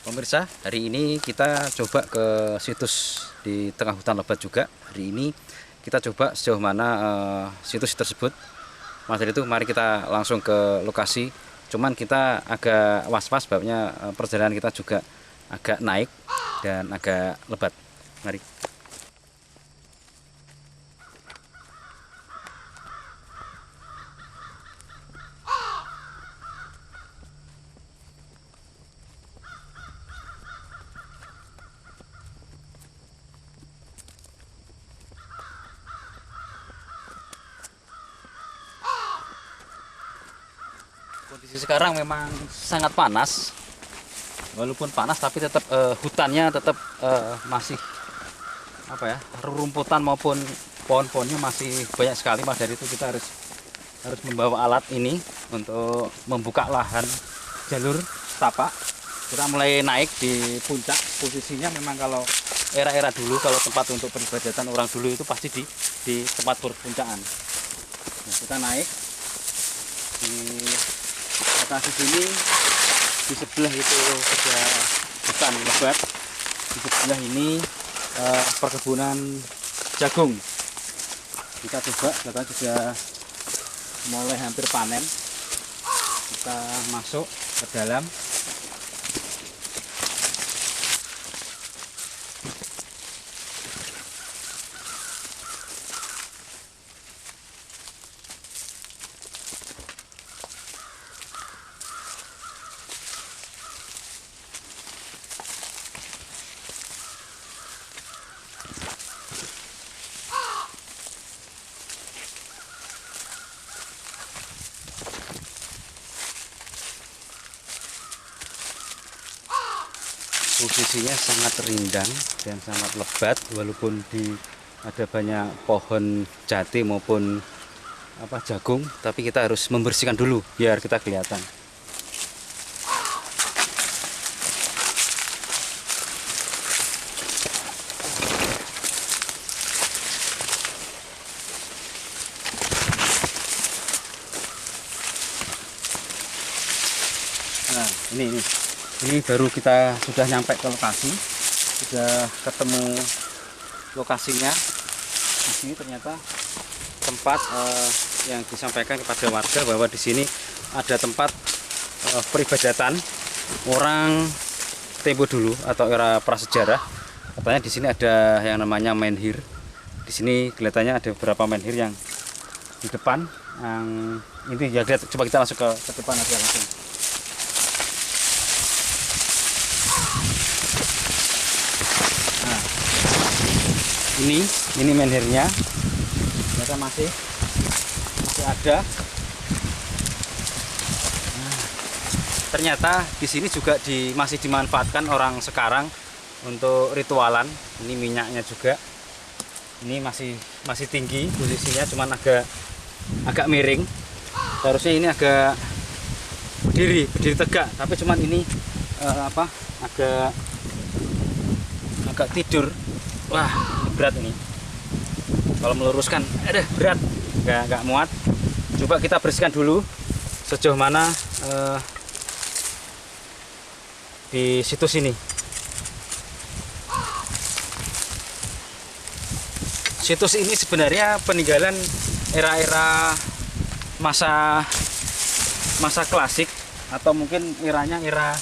Pemirsa, hari ini kita coba ke situs di tengah hutan lebat juga. Hari ini kita coba sejauh mana situs tersebut. Maka dari itu mari kita langsung ke lokasi. Cuman kita agak was-was sebabnya perjalanan kita juga agak naik dan agak lebat. Mari. Kondisi sekarang memang sangat panas. Walaupun panas tapi tetap hutannya tetap masih rerumputan maupun pohon-pohonnya masih banyak sekali. Mas, dari itu kita harus membawa alat ini untuk membuka lahan jalur tapak. Kita mulai naik di puncak. Posisinya memang kalau era-era dulu, kalau tempat untuk peribadatan orang dulu itu pasti di tempat perpuncakan. Nah, kita naik di lokasi sini. Di sebelah itu sudah hutan lebat, di sebelah ini perkebunan jagung. Kita coba, kita sudah mulai hampir panen. Kita masuk ke dalam. Posisinya sangat rindang dan sangat lebat, walaupun ada banyak pohon jati maupun jagung, tapi kita harus membersihkan dulu biar kita kelihatan. Nah, ini baru kita sudah nyampe ke lokasi, sudah ketemu lokasinya. Di sini ternyata tempat yang disampaikan kepada warga bahwa di sini ada tempat peribadatan orang tempo dulu atau era prasejarah. Katanya di sini ada yang namanya menhir. Di sini kelihatannya ada beberapa menhir yang di depan. Yang ini ya, lihat, coba kita masuk ke depan aja langsung. Ini menhirnya, ternyata masih ada. Nah, ternyata di sini juga masih dimanfaatkan orang sekarang untuk ritualan. Ini minyaknya juga. Ini masih tinggi posisinya, cuman agak miring. Seharusnya ini agak berdiri tegak, tapi cuman ini agak tidur. Wah, berat ini. Kalau meluruskan, berat, nggak muat. Coba kita bersihkan dulu sejauh mana di situs ini. Situs ini sebenarnya peninggalan era-era masa klasik, atau mungkin era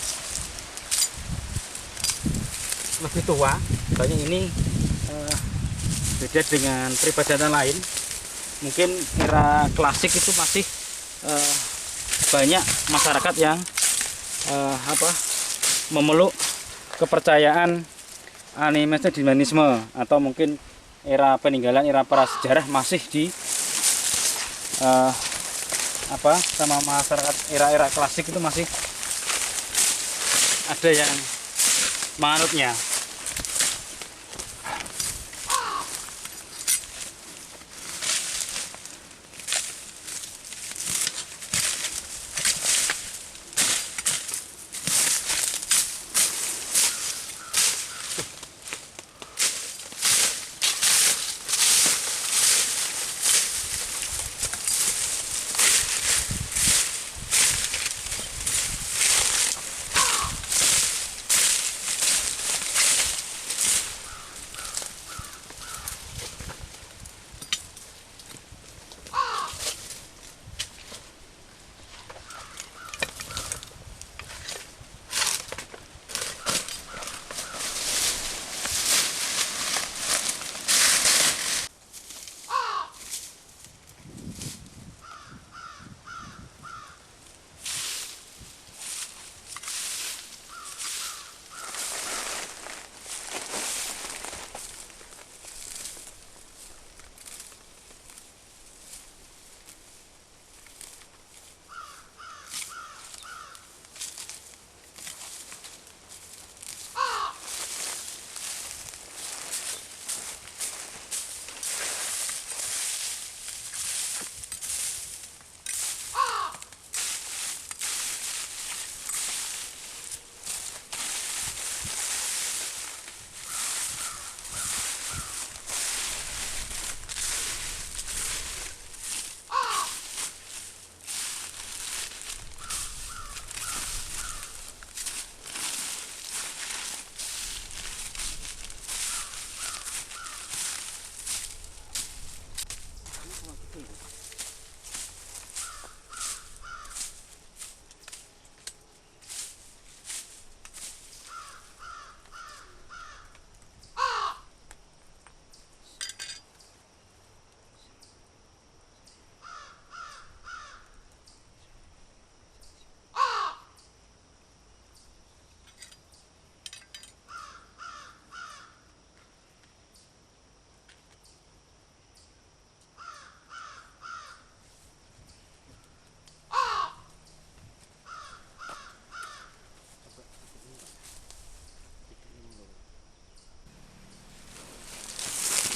lebih tua. Makanya ini beda dengan peribadatan lain. Mungkin era klasik itu masih banyak masyarakat yang memeluk kepercayaan animisme, atau mungkin era peninggalan era prasejarah masih sama masyarakat era klasik itu masih ada yang menganutnya.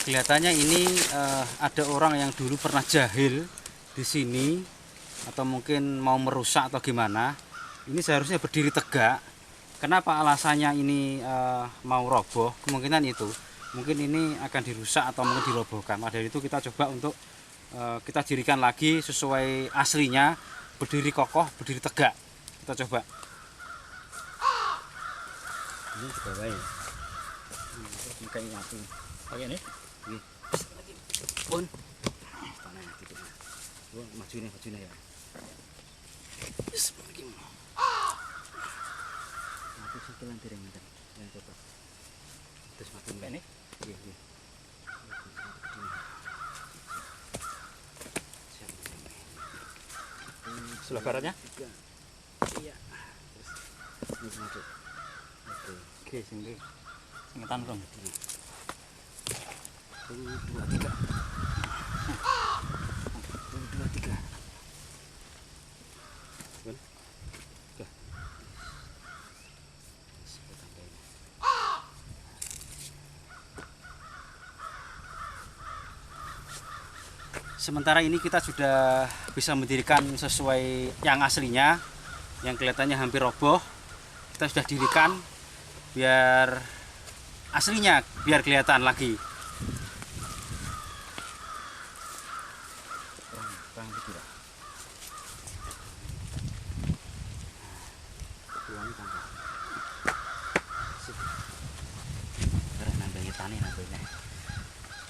kelihatannya ini ada orang yang dulu pernah jahil di sini atau mungkin mau merusak atau gimana. Ini seharusnya berdiri tegak. Kenapa alasannya ini mau roboh? Kemungkinan itu. Mungkin ini akan dirusak atau mungkin dirobohkan. Maka dari itu kita coba untuk kita dirikan lagi sesuai aslinya, berdiri kokoh, berdiri tegak. Kita coba. Ini juga baik. Ini kayak nyatu. Pakai ini? Ini. Pun. Tanahnya titiknya. Majunya ya. Bismillahirrahmanirrahim. Mati sekilan piring yang coba. Terus mati ini. Iya. Sebelah baratnya? Iya. Terus ini masuk. Oke, sini. Singetan dong. 1, 2, 3. 1, 2, 3. Udah. Sementara ini kita sudah bisa mendirikan sesuai yang aslinya, yang kelihatannya hampir roboh. Kita sudah dirikan biar aslinya biar kelihatan lagi.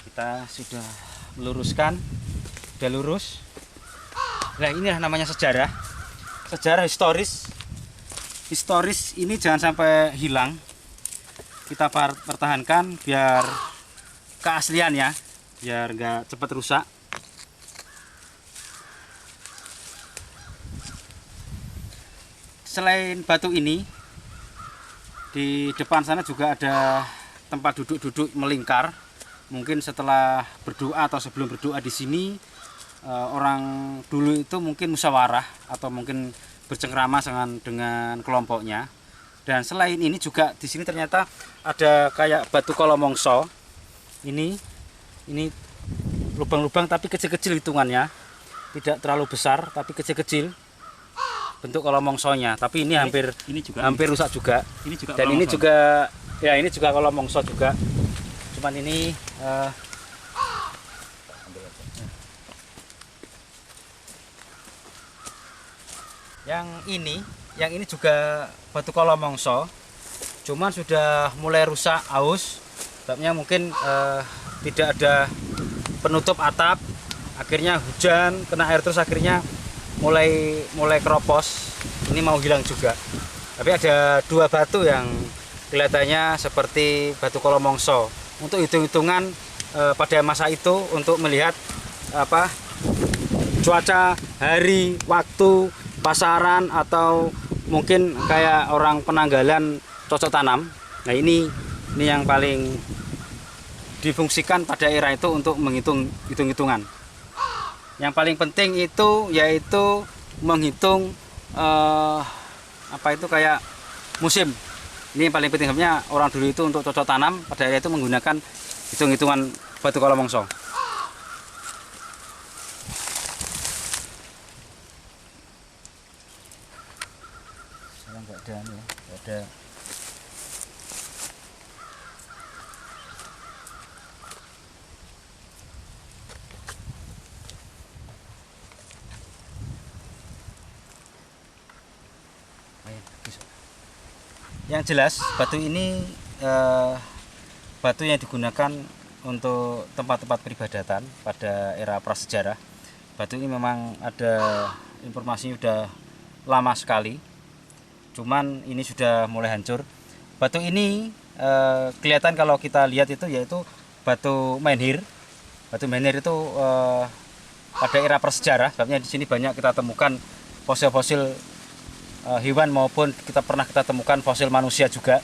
Kita sudah meluruskan, sudah lurus. Nah, inilah namanya sejarah historis. Historis ini jangan sampai hilang. Kita pertahankan biar keaslian ya, biar nggak cepat rusak. Selain batu ini, di depan sana juga ada tempat duduk-duduk melingkar. Mungkin setelah berdoa atau sebelum berdoa di sini, orang dulu itu mungkin musyawarah atau mungkin bercengkrama dengan kelompoknya. Dan selain ini juga di sini ternyata ada kayak batu kolomongso. Ini lubang-lubang tapi kecil-kecil hitungannya, tidak terlalu besar tapi kecil-kecil bentuk kolomongsonya. Tapi ini hampir rusak juga. Dan ini juga ya, ini juga kolomongso juga. Cuman ini yang ini juga batu kolomongso, cuman sudah mulai rusak, aus. Sebabnya mungkin tidak ada penutup atap, akhirnya hujan kena air terus akhirnya mulai keropos. Ini mau hilang juga. Tapi ada 2 batu yang kelihatannya seperti batu kolomongso. Untuk hitung-hitungan pada masa itu untuk melihat cuaca, hari, waktu, pasaran, atau mungkin kayak orang penanggalan cocok tanam. Nah, ini yang paling difungsikan pada era itu untuk menghitung hitung-hitungan. Yang paling penting itu yaitu menghitung kayak musim. Ini yang paling penting, sebenarnya orang dulu itu untuk cocok tanam pada era itu menggunakan hitung-hitungan batu kolomongso. Sekarang nggak ada. Yang jelas batu ini batu yang digunakan untuk tempat-tempat peribadatan pada era prasejarah. Batu ini memang ada informasinya sudah lama sekali, cuman ini sudah mulai hancur. Batu ini kelihatan kalau kita lihat itu yaitu batu menhir. Batu menhir itu pada era prasejarah, sebabnya di sini banyak kita temukan fosil-fosil hewan maupun kita temukan fosil manusia juga.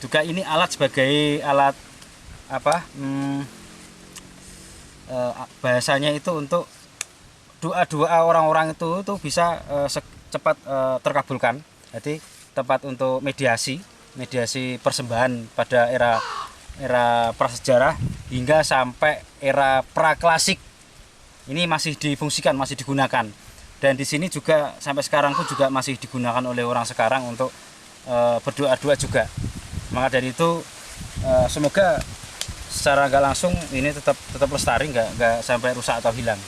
Juga ini alat sebagai alat bahasanya itu untuk doa-doa orang-orang itu bisa cepat terkabulkan. Jadi tempat untuk mediasi persembahan pada era era prasejarah hingga sampai era praklasik. Ini masih difungsikan, masih digunakan. Dan di sini juga sampai sekarang pun juga masih digunakan oleh orang sekarang untuk berdoa-doa juga. Maka dari itu semoga secara nggak langsung ini tetap lestari, nggak sampai rusak atau hilang.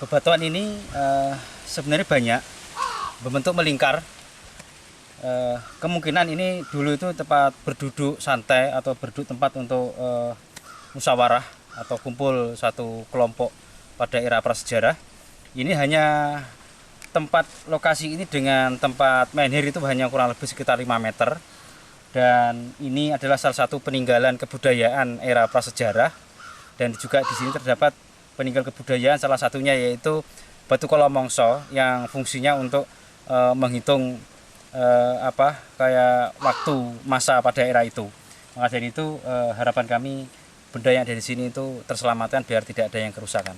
Bebatuan ini sebenarnya banyak, berbentuk melingkar. Kemungkinan ini dulu itu tempat berduduk santai atau berduduk tempat untuk musyawarah atau kumpul satu kelompok pada era prasejarah. Ini hanya tempat lokasi ini dengan tempat menhir itu hanya kurang lebih sekitar 5 meter. Dan ini adalah salah satu peninggalan kebudayaan era prasejarah. Dan juga di sini terdapat peninggalan kebudayaan, salah satunya yaitu batu kolomongso yang fungsinya untuk menghitung kayak waktu masa pada era itu. Maka dari itu harapan kami benda yang ada di sini itu terselamatkan biar tidak ada yang kerusakan.